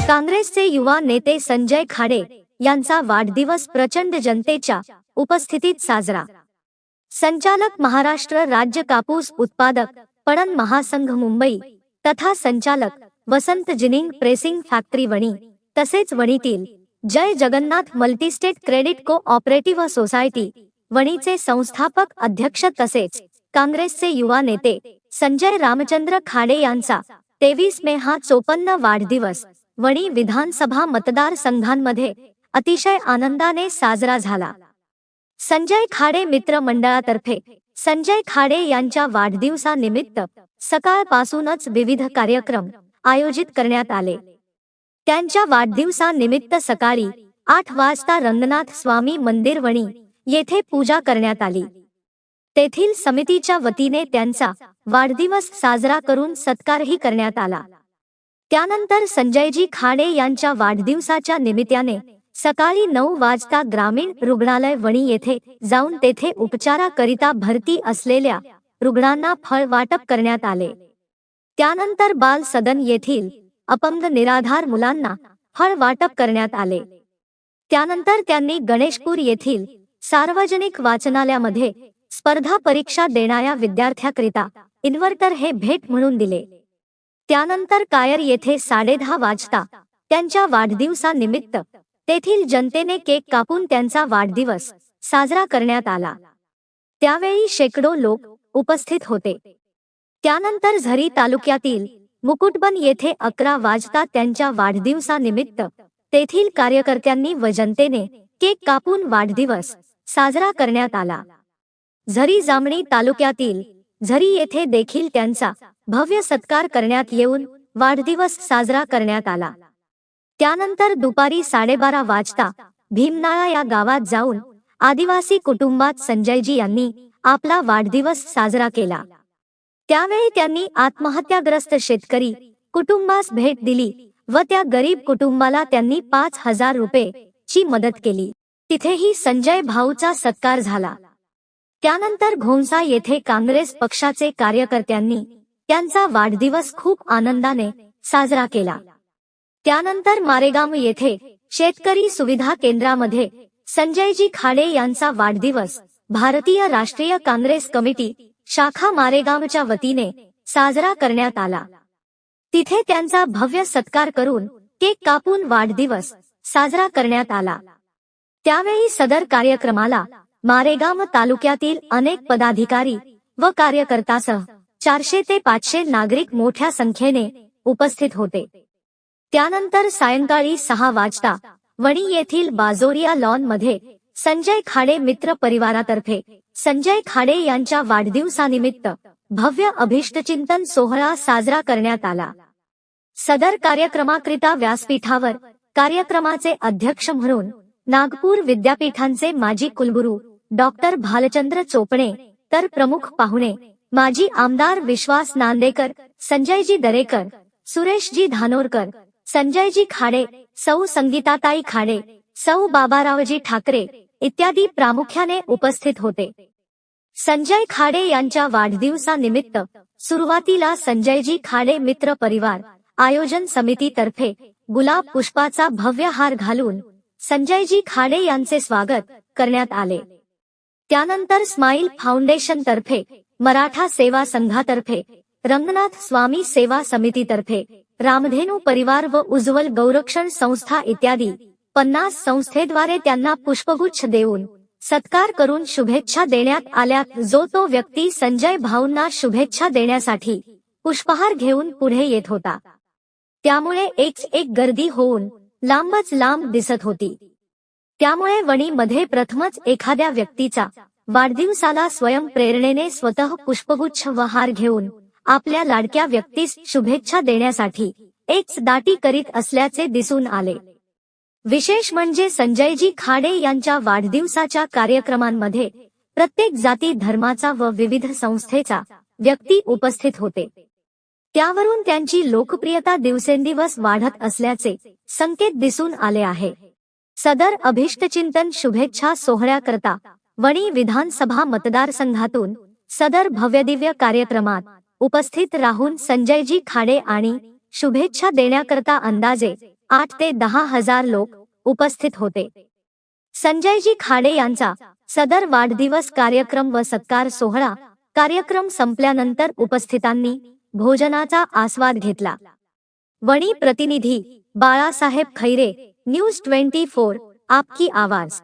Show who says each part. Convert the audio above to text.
Speaker 1: काँग्रेसचे युवा नेते संजय खाडे यांचा वाढदिवस प्रचंड जनतेच्या उपस्थितीत साजरा। संचालक महाराष्ट्र राज्य कापूस उत्पादक पणन महासंघ मुंबई तथा संचालक वसंत जिनिंग प्रेसिंग फॅक्टरी वणी तसेच वणीतील जय जगन्नाथ मल्टीस्टेट क्रेडिट को ऑपरेटिव्ह सोसायटी वणीचे संस्थापक अध्यक्ष तसेच काँग्रेसचे युवा नेते संजय रामचंद्र खाडे यांचा 23 मे हा 54 वाढदिवस वणी विधानसभा मतदारसंघांमध्ये अतिशय आनंदाने साजरा झाला। संजय खाडे मित्र मंडळातर्फे संजय खाडे यांच्या वाढदिवसानिमित्त सकाळपासूनच विविध कार्यक्रम आयोजित करण्यात आले। त्यांच्या वाढदिवसानिमित्त सकाळी 8 वाजता रंगनाथ स्वामी मंदिर वणी येथे पूजा करण्यात आली। तेथील समितीच्या वतीने त्यांचा वाढदिवस साजरा करून सत्कारही करण्यात आला। त्यानंतर संजयजी खाडे यांच्या वाढदिवसाच्या निमित्ताने सकाळी 9 वाजता ग्रामीण रुग्णालय वणी येथे जाऊन तेथे उपचाराकरिता भरती असलेल्या रुग्णांना फळ वाटप करण्यात आले। त्यानंतर बाल सदन येथील अपंग निराधार मुलांना फळ वाटप करण्यात आले। त्यानंतर त्यांनी गणेशपूर येथील सार्वजनिक वाचनालयामध्ये स्पर्धा परीक्षा देणाऱ्या विद्यार्थ्यांकरिता इन्व्हर्टर हे भेट म्हणून दिले। त्यानंतर कायर येथे 10:30 वाजता त्यांच्या वाढदिवसानिमित्त तेथील जनतेने केक कापून त्यांचा वाढदिवस साजरा करण्यात आला। त्यावेळी शेकडो लोक उपस्थित होते। त्यानंतर झरी तालुक्यातील मुकुटबन येथे 11 वाजता त्यांच्या वाढदिवसानिमित्त तेथील कार्यकर्त्यांनी व जनतेने केक कापून वाढदिवस साजरा करण्यात आला। झरी जामणी तालुक्यातील झरी येथे देखील त्यांचा भव्य सत्कार करण्यात येऊन वाढदिवस साजरा करण्यात आला। त्यानंतर दुपारी 12:30 वाजता भीमनाळा या गावात जाऊन आदिवासी कुटुंबात संजयजी यांनी आपला वाढदिवस साजरा केला। त्यावेळी त्यांनी आत्महत्याग्रस्त शेतकरी कुटुंबास भेट दिली व त्या गरीब कुटुंबाला त्यांनी 5,000 रुपये ची मदत केली। तिथेही संजय भाऊचा सत्कार झाला। त्यानंतर घोंसा येथे काँग्रेस पक्षाचे कार्यकर्त्यांनी त्यांचा वाढदिवस खूप आनंदाने साजरा केला। त्यानंतर मारेगाम येथे शेतकरी सुविधा केंद्रामध्ये संजयजी खाडे यांचा वाढदिवस भारतीय राष्ट्रीय काँग्रेस कमिटी शाखा मारेगामच्या वतीने साजरा करण्यात आला। तिथे त्यांचा भव्य सत्कार करून केक कापून वाढदिवस साजरा करण्यात आला। त्यावेळी सदर कार्यक्रमाला मारेगाम तालुक्यातील अनेक पदाधिकारी व कार्यकर्त्यांसह 400 ते 500 नागरिक मोठ्या संख्येने उपस्थित होते। त्यानंतर सायंकाळी 6 वाजता वणी येथील बाजोरिया लॉन मध्ये संजय खाडे मित्र परिवारातर्फे संजय खाडे यांच्या वाढदिवसानिमित्त भव्य अभिष्टचिंतन सोहळा साजरा करण्यात आला। सदर कार्यक्रमाकरिता व्यासपीठावर कार्यक्रमाचे अध्यक्ष म्हणून नागपूर विद्यापीठांचे माजी कुलगुरू डॉक्टर भालचंद्र चोपणे तर प्रमुख पाहुणे माजी आमदार विश्वास नांदेकर, संजयजी दरेकर, सुरेशजी धानोरकर, संजयजी खाडे, सौ संगीताताई खाडे, सौ बाबारावजी ठाकरे इत्यादी प्रामुख्याने उपस्थित होते। संजय खाडे यांच्या वाढदिवसानिमित्त सुरुवातीला संजयजी खाडे मित्र परिवार आयोजन समितीतर्फे गुलाब पुष्पाचा भव्य हार घालून संजयजी खाडे यांचे स्वागत करण्यात आले। त्यानंतर स्माईल फाउंडेशन तर्फे, मराठा सेवा संघातर्फे, रंगनाथ स्वामी सेवा समितीतर्फे, रामधेनू परिवार व उज्ज्वल गौरक्षण संस्था इत्यादी 50 संस्थेद्वारे त्यांना पुष्पगुच्छ देऊन सत्कार करून शुभेच्छा देण्यात आल्या। जो तो व्यक्ती संजय भाऊंना शुभेच्छा देण्यासाठी पुष्पहार घेऊन पुढे येत होता, त्यामुळे एक गर्दी होऊन लांबच लांब दिसत होती। त्यामुळे वणी मध्ये प्रथमच एखाद्या व्यक्तीचा वाढदिवसाला स्वयंप्रेरणेने स्वतः पुष्पगुच्छ व हार घेऊन आपल्या लाडक्या व्यक्तीस शुभेच्छा देण्यासाठी एक दाटी करीत असल्याचे दिसून आले। विशेष म्हणजे संजयजी खाडे यांच्या वाढदिवसाच्या कार्यक्रमांमध्ये प्रत्येक जाती धर्माचा व विविध संस्थेचा व्यक्ती उपस्थित होते। त्यावरून त्यांची लोकप्रियता दिवसेंदिवस वाढत असल्याचे संकेत दिसून आले आहे। सदर अभिष्टचिंतन शुभेच्छा सोहळ्याकरता वणी विधानसभा मतदारसंघातून सदर भव्यदिव्य कार्यक्रमात उपस्थित राहून संजयजी खाडे आणि शुभेच्छा देण्याकरता अंदाजे 8 ते 10,000 लोक उपस्थित होते. संजयजी खाडे यांचा सदर वाढदिवस कार्यक्रम व सत्कार सोहळा कार्यक्रम संपल्यानंतर उपस्थितांनी भोजनाचा आस्वाद घेतला. वणी प्रतिनिधी बाळासाहेब खैरे, न्यूज 24, आपकी आवाज.